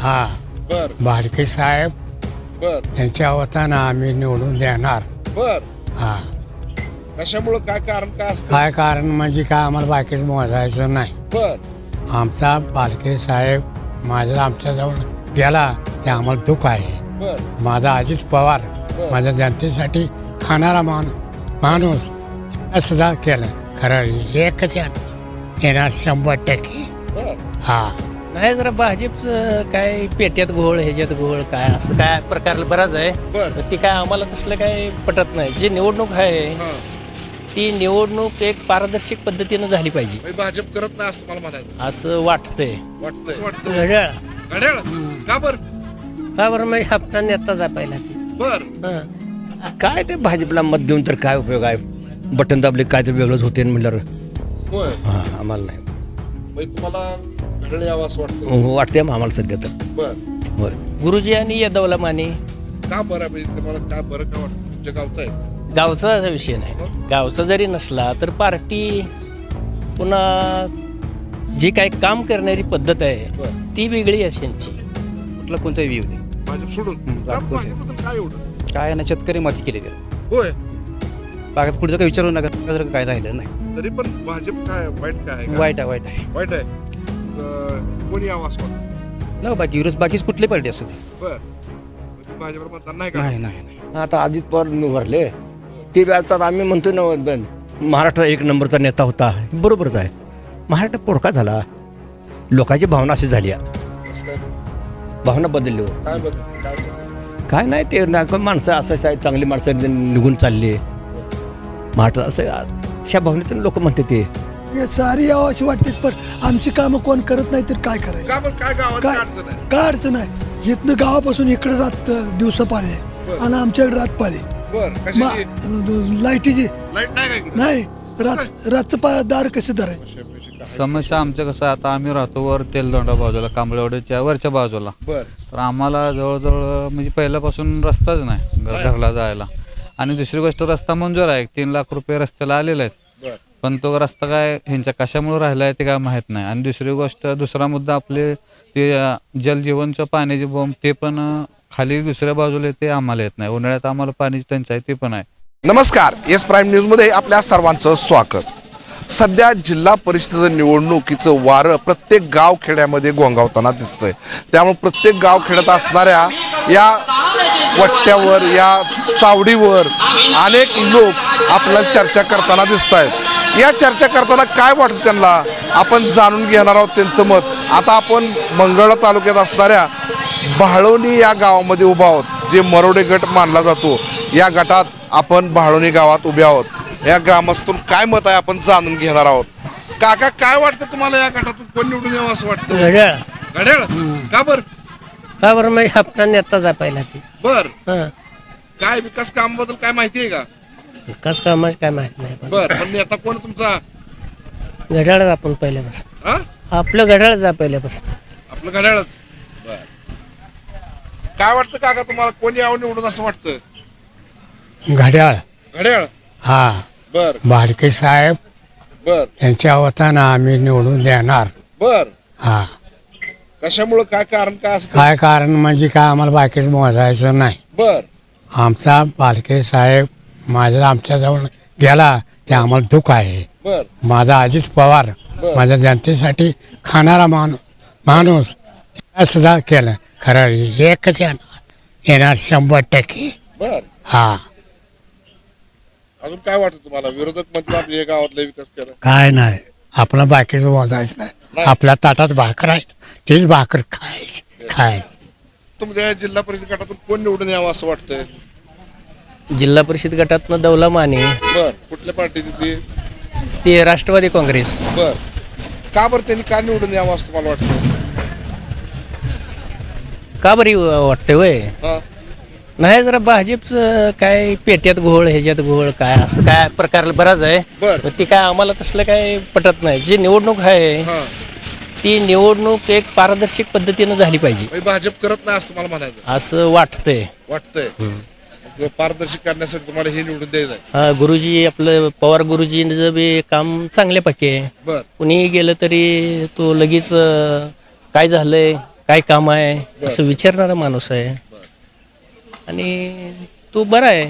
हा बर बालके साहेब बर यांच्या वतानं आम्ही निवडून देणार. बर हा कशामुळे काय कारण काय असतं? काय कारण म्हणजे काय आम्हाला बाकीच मोजायचं नाही. बर आमचा बालके साहेब आमच्याजवळ गेला ते आम्हाला दुःख आहे. बर माझा अजित पवार बर. माझ्या जनतेसाठी खाणारा माणूस हे सुद्धा केलं. खरं एकच येणार 100%. बर हा नाही जरा भाजपचं काय पेट्यात घोळ ह्याच्यात घोळ काय असं काय प्रकार बराच आहे. बर ती काय आम्हाला तसलं काय पटत नाही. जी निवडणूक आहे हा ती निवडणूक एक पारदर्शक पद्धतीनं झाली पाहिजे म्हणजे भाजप करत नाही असं मला म्हणायचं असं वाटतंय. वाटतंय. घड्याळ घड्याळ का बर का बरं म्हणजे आपला नेता जपायला बर काय ते भाजपला मत देऊन तर काय उपयोग आहे. बटन दाबले काय तर वेगळंच होते म्हणल्यावर होय आम्हाला नाही म्हणजे तुम्हाला घड्याळ यावं असं वाटतं? वाटते आम्हाला सध्या तर. बर होय गुरुजी आणि यादवला माने का बरं आहे म्हणजे तुम्हाला काय बरं का वाटतं? तुमच्या गावचं आहे गावचा असा विषय नाही. गावचा जरी नसला तर पार्टी पुन्हा जी काही काम करणारी पद्धत आहे बर ती वेगळी अशी यांची. कुठला कोणताही व्ह्यू नाही. भाजप सोडून का भाजपबद्दल काय एवढं? काय ना शेतकरी माती केली त्याला. होय बागात पुढचं काही विचारू नका जर काय राहिलं नाही. तरी पण भाजप काय वाईट काय आहे का? वाईट आहे वाईट आहे वाईट आहे कोणी यावं असं वाटतं? ना बाकी विरोध बाकीच कुठली पार्टी असू दे. बर म्हणजे भाजपवर मतदान नाही का? नाही नाही नाही. आता अजित पवार भरले ते आता आम्ही म्हणतो ना महाराष्ट्र एक नंबरचा नेता होता. बरोबरच आहे. महाराष्ट्र पोरका झाला. लोकांची भावना अशी झाली कसं काय? भावना बदलली हो. काय बदल काय बदल? काय नाही ते माणसं असं साहेब चांगली माणसं निघून चालले महाराष्ट्र असं अशा भावनेतून लोक म्हणते ते हे सारी यावं अशी वाटते पण आमची कामं कोण करत नाही तर काय करायचं. का बरं काय गावात काय काय अडचण आहे? काय अडचण आहे. इथनं गावापासून इकडे रात दिवस पाळले बरं. आणि आमच्याकडे रात पाळले. बर कशाची लाईटीची लाईट नाही का इकडे? नाही रातचं दार कसं धरायचं. समस्या आमच्या कसं आहे, आता आम्ही राहतो वर तेलदोंडा बाजूला कांबळेवाडीच्या वरच्या बाजूला. बर तर आम्हाला जवळजवळ म्हणजे पहिल्यापासून रस्ताच नाही घरला जायला. आणि दुसरी गोष्ट रस्ता मंजूर आहे 3 लाख रुपये रस्त्याला आलेले आहेत. बर पण तो रस्ता काय ह्यांच्या कशामुळे राहिला आहे ते काय माहीत नाही. आणि दुसरी गोष्ट दुसरा मुद्दा आपले ते जलजीवनचं पाण्याची बोंब ते पण खाली दुसऱ्या बाजूला येते आम्हाला येत नाही. उन्हाळ्यात आम्हाला पाण्याची टंचाई ते पण आहे. नमस्कार, एस प्राईम न्यूजमध्ये आपल्या सर्वांचं स्वागत. सध्या जिल्हा परिषद निवडणुकीचं वारं प्रत्येक गाव खेड्यामध्ये घोंगावताना दिसतंय. त्यामुळे प्रत्येक गाव खेड्यात असणाऱ्या या वट्ट्यावर या चावडीवर अनेक लोक आपल्याला चर्चा करताना दिसत आहेत. या चर्चा करताना काय वाटतं त्यांना आपण जाणून घेणार आहोत त्यांचं मत. आता आपण मंगळवेढा तालुक्यात असणाऱ्या भाळवणी या गावामध्ये उभा आहोत. जे मरोडे गट मानला जातो या गटात आपण भाळवणी गावात उभे आहोत. या ग्रामस्थून काय मत आहे आपण जाणून घेणार आहोत. काका काय वाटतं तुम्हाला या गटातून कोण निवडून यावं असं वाटतं? घड्याळ घड्याळ का बर? का बरं म्हणजे आपला नेता जपायला ती. बर काय विकास कामाबद्दल काय माहिती आहे का? विकास कामाच काय माहित नाही. बर पण आता कोण तुमचा? घड्याळच आपण पहिल्यापासून हा आपलं घड्याळ जा पहिल्यापासून. आपलं घड्याळच. बर काय वाटतं काका तुम्हाला कोण यावं निवडून असं वाटतं? घड्याळ. घड्याळ हा बर बालके साहेब बर यांच्या वतानं आम्ही निवडून देणार. बर हा कशामुळे काय कारण काय असतं? काय कारण म्हणजे काय आम्हाला बाकीच मोजायचं नाही. बर आमचा बालके साहेब आमच्याजवळ गेला ते आम्हाला दुःख आहे. बर माझा अजित पवार बर. माझ्या जनतेसाठी खाणारा माणूस हे सुद्धा केलं. खरं एकच येणार 100%. बर हा अजून काय वाटतं तुम्हाला? विरोधक म्हणजे आपल्या गावातला विकास केला काय नाही आपला बाकीचं मोजायचं नाही. आपल्या ताटात भाकर आहे तीच भाकर खायची. तुमच्या जिल्हा परिषद गटातून कोण निवडून यावं असं वाटतंय? जिल्हा परिषद गटातनं दौला माने बर कुठल्या पार्टीची ती? ते राष्ट्रवादी काँग्रेस. बर का बरं त्यांनी का निवडून यावं असं तुम्हाला वाटतं? का बरी वाटते वय हा नाही जरा भाजपचं काय पेट्यात घोळ ह्याच्यात घोळ काय असं काय प्रकार बराच आहे. बर ती काय आम्हाला तसलं काय पटत नाही. जी निवडणूक आहे हा ती निवडणूक एक पारदर्शक पद्धतीनं झाली पाहिजे म्हणजे भाजप करत नाही असं तुम्हाला म्हणायचं? असं वाटतंय. वाटतंय पारदर्शक करण्यासाठी तुम्हाला हे निवडून द्यायचं आहे. हा गुरुजी आपलं पवार गुरुजींचं बी काम चांगल्यापैकी आहे. बर कुणीही गेलं तरी तो लगेच काय झालंय काय काम आहे असं विचारणारा माणूस आहे आणि तो बरा आहे.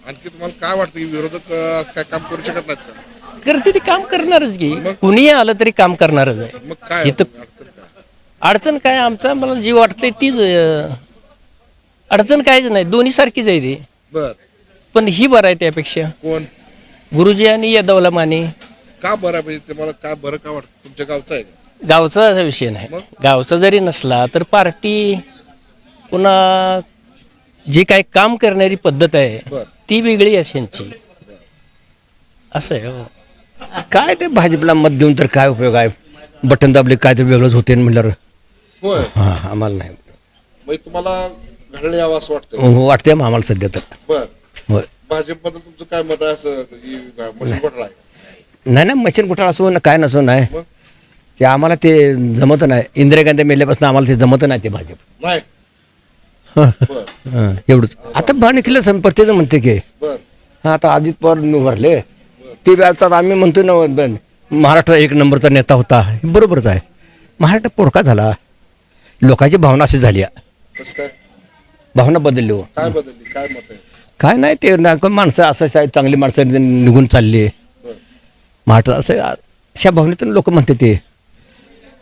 आणखी तुम्हाला काय वाटतं की विरोधक काय काम करू शकत नाहीत का? करते ते काम करणारच की कुणीही आलं तरी काम करणारच आहे. मग काय इथं अडचण काय? अडचण काय आमचा मला जी वाटते तीच अडचण काहीच नाही, दोन्ही सारखीच आहे ती. बर पण ही बरं आहे त्यापेक्षा. कोण गुरुजी आणि यादवला माने. का बरं आहे? म्हणजे तुम्हाला काय बरं का वाटतं? तुमच्या गावचं आहे का? गावचा असा विषय नाही, गावचा जरी नसला तर पार्टी पुन्हा जी काही काम करणारी पद्धत आहे बर ती वेगळी आहे यांची, असं आहे. हो. काय ते भाजपला मत देऊन तर काय उपयोग आहे? बटन दाबले काय तर वेगळंच होते म्हणल्यावर होय. हां आम्हाला नाही म्हणजे तुम्हाला घडलं यावं असं वाटतं? वाटते मग आम्हाला सध्या तर. बर होय. भाजपबद्दल तुमचं काय मत आहे? असं की मशीन घोटाळा आहे? नाही मशीन घोटाळा असो ना काय नसो नाही मग ते आम्हाला ते जमत नाही. इंदिरा गांधी मेल्यापासून आम्हाला ते जमत नाही ते भाजप. नाही. बर एवढंच. आता भाणे केलं प्रत्येक म्हणते की बर हा आता अजित पवार उभारले ते आता आम्ही म्हणतो ना महाराष्ट्र एक नंबरचा नेता होता, हे बरोबरच आहे. महाराष्ट्र पोरका झाला, लोकांची भावना अशी झाली, कसं काय? भावना बदलली. हो काय बदलली? काय मत आहे? काय नाही ते माणसं असं चांगली माणसं निघून चालली बर महाराष्ट्र असं अशा भावनेतून लोक म्हणते ते,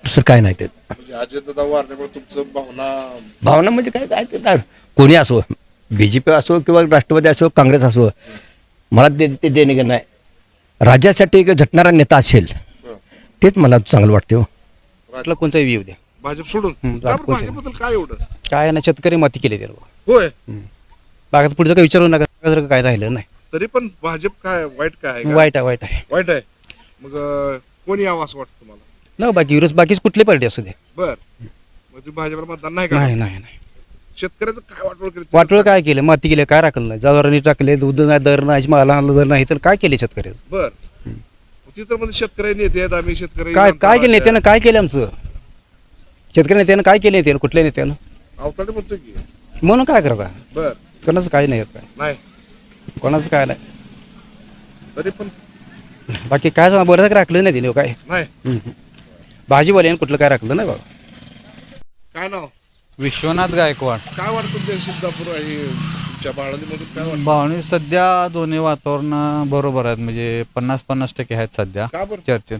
दुसरं काय नाही ते. म्हणजे अजितदादा वारल्यामुळे तुमचं भावना म्हणजे काय काय ते कोणी असो, BJP असो किंवा राष्ट्रवादी असो काँग्रेस असो, मला ते देणे घेणं नाही. राज्यासाठी एक झटणारा नेता असेल तेच मला चांगलं वाटते. हो वाटलं कोणचाही येऊ द्या, भाजप सोडून हं, का बरं? कोणचं? भाजपबद्दल काय एवढं? काय नाही शेतकरी माती केली त्याला. होय. बागात पुढचं काही विचारू नका, जर काय राहिलं नाही. तरी पण भाजप काय वाईट काय आहे का? वाईट आहे वाईट आहे वाईट आहे. मग कोणी यावं असं वाटतं तुम्हाला? ना बाकी विरोध बाकीच कुठली पार्टी असू दे. बर मग तुम्ही भाजपला मतदान नाही का? नाही नाही नाही शेतकऱ्याचं काय वाटवळ करीत? वाटलं काय केलं, माती केलं, काय राखलं नाही. जनावरांनी टाकले, दूध नाही, दर नाही, मला दर नाही, तर काय केले शेतकऱ्याचं? बर तिथं मध्ये शेतकरी नेते आहेत, आम्ही शेतकरी काय केलं नेत्यानं, काय केलं आमचं शेतकरी नेत्यानं, काय केलं नेत्यानं, कुठल्या नेत्यानं अवताडे म्हणतो की. म्हणून काय करता? बर कोणाचं काय नाही येत काय, नाही. कोणाचं काय नाही. तरी पण बाकी काय सांगा, बरं राखलं नाही दिलं काय. नाही. भाजीवाल्यानं कुठलं काय राखलं नाही बाबा. काय नाव? विश्वनाथ गायकवाड. काय वाटतं तुमच्या सिद्धापूर आहे तुमच्या बाळालीमधून काय वाटतं? भावनी सध्या दोन्ही वातावरण बरोबर आहेत, म्हणजे 50-50% आहेत सध्या का बरं? चर्चेत.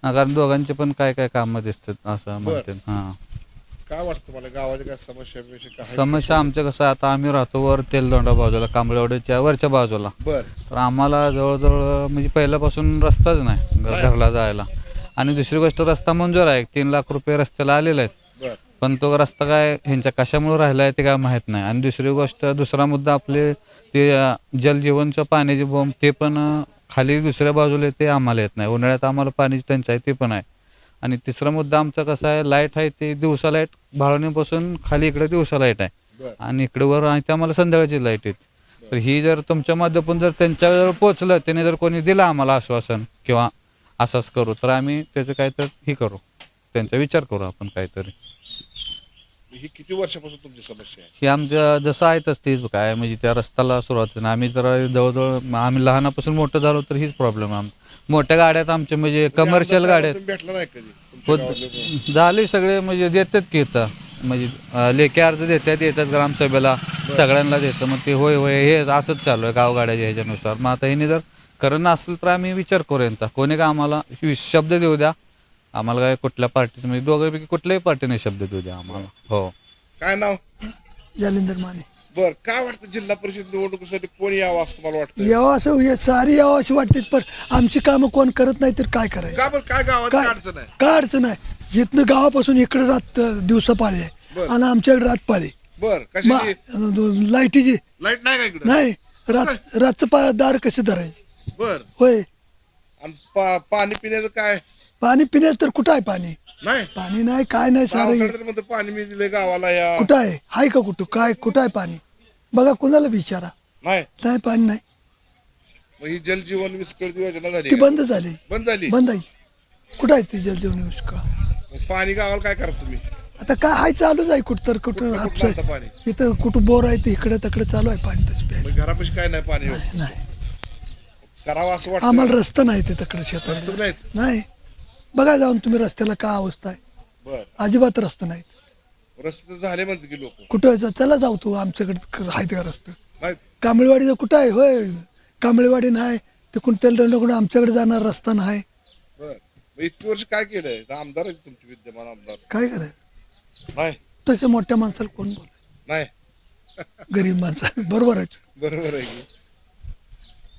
कारण दोघांचे पण काय काय कामं दिसतात असं म्हणतात. हां काय वाटतं मला गावाच्या काय समस्या बिस्या काय आहेत? समस्या आमच्या कसं आता आम्ही राहतो वर तेलदोंडा बाजूला, कांबळेवाडीच्या वरच्या बाजूला. बर तर आम्हाला जवळजवळ म्हणजे पहिल्यापासून रस्ताच नाही घरला जायला. आणि दुसरी गोष्ट रस्ता मंजूर आहे, 3 लाख रुपये रस्त्याला आलेले आहेत, बर पण तो रस्ता काय ह्यांच्या कशामुळे राहिला आहे ते काय माहीत नाही. आणि दुसरी गोष्ट दुसरा मुद्दा आपले ते जलजीवनचं पाण्याची बोंब ते पण खाली दुसऱ्या बाजूला ते आम्हाला येत नाही. उन्हाळ्यात आम्हाला पाण्याची टंचाई ते पण आहे. आणि तिसरा मुद्दा आमचा कसा आहे, लाईट आहे ते दिवसा लाईट भाळवणीपासून खाली इकडे दिवसा लाईट आहे बर आणि इकडे वर आहे ते आम्हाला संध्याकाळची लाईट येते. तर ही जर तुमच्या माध्यमातून जर त्यांच्याजवळ पोचलं, त्याने जर कोणी दिलं आम्हाला आश्वासन किंवा असंच करू, तर आम्ही त्याचं काहीतरी हे करू, त्यांचा विचार करू आपण काहीतरी. ही किती वर्षापासून तुमची समस्या आहे? ही आमच्या जसं आहे तसं तीच काय, म्हणजे त्या रस्त्याला सुरुवात नाही. आम्ही तर जवळजवळ आम्ही लहानापासून मोठं झालो तर हीच प्रॉब्लेम आहे. मोठ्या गाड्यात आमच्या म्हणजे कमर्शियल गाड्यात तुम्ही भेटला नाही कधी तुमच्या गावातले? झाले सगळे म्हणजे देतात की इथं, म्हणजे लेखी अर्ज देतात, येतात ग्रामसभेला सगळ्यांना देतं. मग ते होय होय हे असंच चालू आहे गावगाड्याच्या ह्याच्यानुसार. मग आता ह्याने जर करणं असेल तर आम्ही विचार करू यांचा. कोणी का आम्हाला शब्द देऊ द्या, आम्हाला काय कुठल्या पार्टीचं म्हणजे दोघांपैकी कुठल्याही पार्टीने शब्द देऊ द्या आम्हाला. हो. काय नाव? जालिंदर माने. बर काय वाटतं जिल्हा परिषद निवडणुकीसाठी कोण यावं असं तुम्हाला वाटतं? यावं असं सारी यावं अशी वाटते, पण आमची कामं कोण करत नाही तर काय करायचं? का बरं? काय गावात काय अडचण आहे? काय अडचण आहे? इथनं गावापासून इकडे रात दिवसा पाळी आहे बरं. आणि आमच्याकडे रात पाळी. बर कशाची? लाईटीची लाईट नाही का इकडे? नाही. रातचं दार कसे धरायचे? बर होय. आणि पाणी पिण्याचं काय? पाणी पिण्याचं तर कुठं आहे पाणी? नाही. पाणी नाही, काय नाही, सारं गावाकडे म्हणतो पाणी मी दिले गावाला या. कुठं आहे? आहे का कुठं? काय कुठं आहे पाणी? बघा कुणाला विचारा. नाही. नाही पाणी नाही, मग ही जलजीवन विस्कळीत योजना झाली ती का? बंद झाली. बंद झाली. बंद आहे. कुठं आहे ती जलजीवन का? मग पाणी गावाला काय करा तुम्ही? आता काय हाय चालूच आहे कुठं तर कुठं कुठलं हापसा आणतं पाणी? इथं कुठं बोर आहे, इकडे तिकडे चालू आहे पाणी तसं प्यायला. मग घरापाशी काय नाही पाणी येत? नाही, करावं असं वाटतं? आम्हाला रस्ता नाही ते तिकडे रस्ते शेतात नाहीत. नाही. बघा जाऊन तुम्ही रस्त्याला काय अवस्था आहे. बर अजिबात रस्ते नाहीत. रस्ते तर झाले म्हणते की लोक कुठं चला जाऊ तू आमच्याकडे आहेत का रस्ते. नाहीत. कांबळेवाडीचं कुठं आहे होय, कांबळेवाडी नाही ते कुठं आमच्याकडे जाणार रस्ता नाही. बर मग इतकी वर्ष काय केलंय तर आमदार आहेत तुमचे विद्यमान आमदार काय करायचं नाही तसे मोठ्या माणसाला कोण बोल, नाही गरीब माणसा बरोबर आहे. बरोबर आहे की.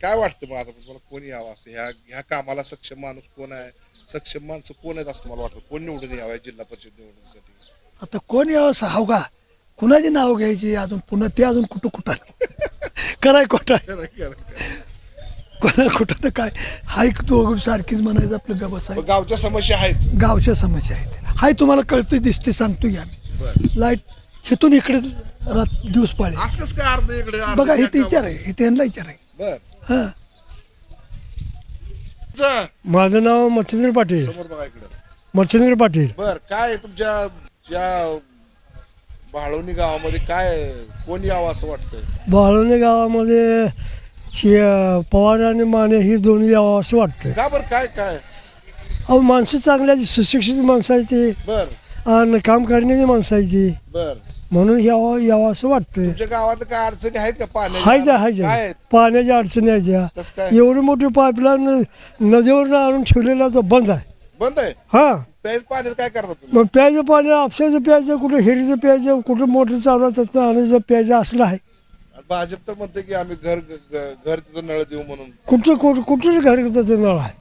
काय वाटतं मग आता तुम्हाला कोण यावं असं ह्या कामाला सक्षम माणूस कोण आहे, सक्षम माणसं कोण आहेत असं मला वाटतं. कोण निवडून यावं जिल्हा परिषद निवडणुकीसाठी? आता कोण यावं हाव का, कुणाची नाव घ्यायची अजून पुन्हा ते अजून कुठं कराय खोटा कोणा कुठं काय हाय दोघं सारखीच म्हणायचं आपलं गबस आहे. मग गावच्या समस्या आहेत. गावच्या समस्या आहेत हाय तुम्हाला कळते दिसते सांगतो की आम्ही. बर लाईट इथून इकडे दिवस पाळे असं कसं काय अर्ध इकडे अर्ध बघा त्या इथे विचार गावात? आहे, इथे यांना विचार आहे. बर हा जा, माझं नाव मच्छिंद्र पाटील. समोर बघा इकडे. मच्छिंद्र पाटील. बर काय तुमच्या ज्या भाळवणी गावामध्ये काय कोण यावं असं वाटतंय? बाळवणे गावामध्ये पवार आणि माने ही दोन्ही यावं असं वाटतं. का बर काय काय? अहो माणसं चांगल्या सुशिक्षित माणसं आहे ती बर आणि काम करण्याची माणसं आहे ती, बर म्हणून यावं असं वाटतंय. तुमच्या गावात काय अडचणी आहेत का हाय पाण्याच्या? हाय काय आहेत? पाण्याच्या अडचणी आहे त्या. कसं काय एवढी मोठी पाईपलाईन नदीवरून आणून ठेवलेला तो बंद आहे. बंद आहे? हा प्यायचं पाण्यात काय करता तुम्ही? मग प्यायचं पाणी आपसाचं प्यायचं, कुठं हिरीचं प्यायचं, कुठं मोटर चालवतात आणायचं प्यायचं असलं आहे. भाजप तर म्हणते की आम्ही घर तिथं नळ देऊ म्हणून. कुठं घर ते नळ आहे.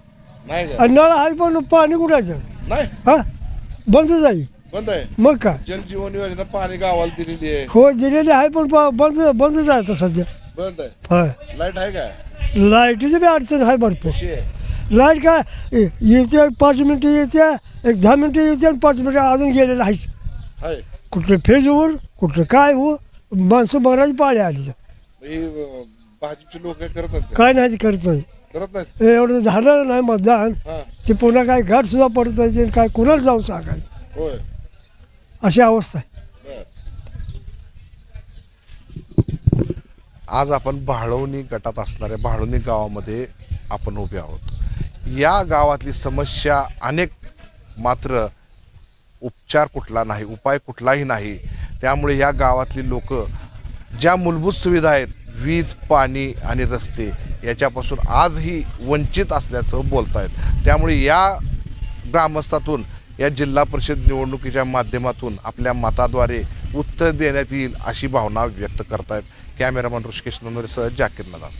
नाही का? आणि नळ आहे पण पाणी कुठायचं नाही हा बंद जाईल. बंद आहे. मग काय जलजीवन योजना पाणी गावाला दिलेली आहे. हो दिलेली आहे पण बंदच आहे आता सध्या. बंद आहे. होय लाईट आहे काय? लाईटीची बी अडचण आहे भरपूर. कशी आहे? लाईट काय येते 5 मिनिटं येते, एक 10 मिनिटं येते आणि 5 मिनिटं अजून गेलेलं आहे. आहे. कुठलं फेज हो कुठलं काय हो माणसं मराठी पाळी आली ही भाजपचे लोक काय करत नाहीत का? काय नाही करत नाही. करत नाहीत. एवढं झालं नाही मतदान हा ते पुन्हा काय घाट सुद्धा पडत नाही काय कुणाला जाऊन सांगायचं होय. अशी अवस्था आहे. आज आपण भाळवणी गटात असणाऱ्या भाळवणी गावामध्ये आपण उभे आहोत. या गावातली समस्या अनेक, मात्र उपचार कुठला नाही, उपाय कुठलाही नाही. त्यामुळे या गावातली लोक ज्या मूलभूत सुविधा आहेत, वीज, पाणी आणि रस्ते, याच्यापासून आजही वंचित असल्याचं बोलत आहेत. त्यामुळे या ग्रामस्थातून या जिल्हा परिषद निवडणुकीच्या माध्यमातून आपल्या मताद्वारे उत्तर देण्यात येईल अशी भावना व्यक्त करतायत. कॅमेरामॅन ऋषिकेश नंदोरेसह जाकीर नदाम.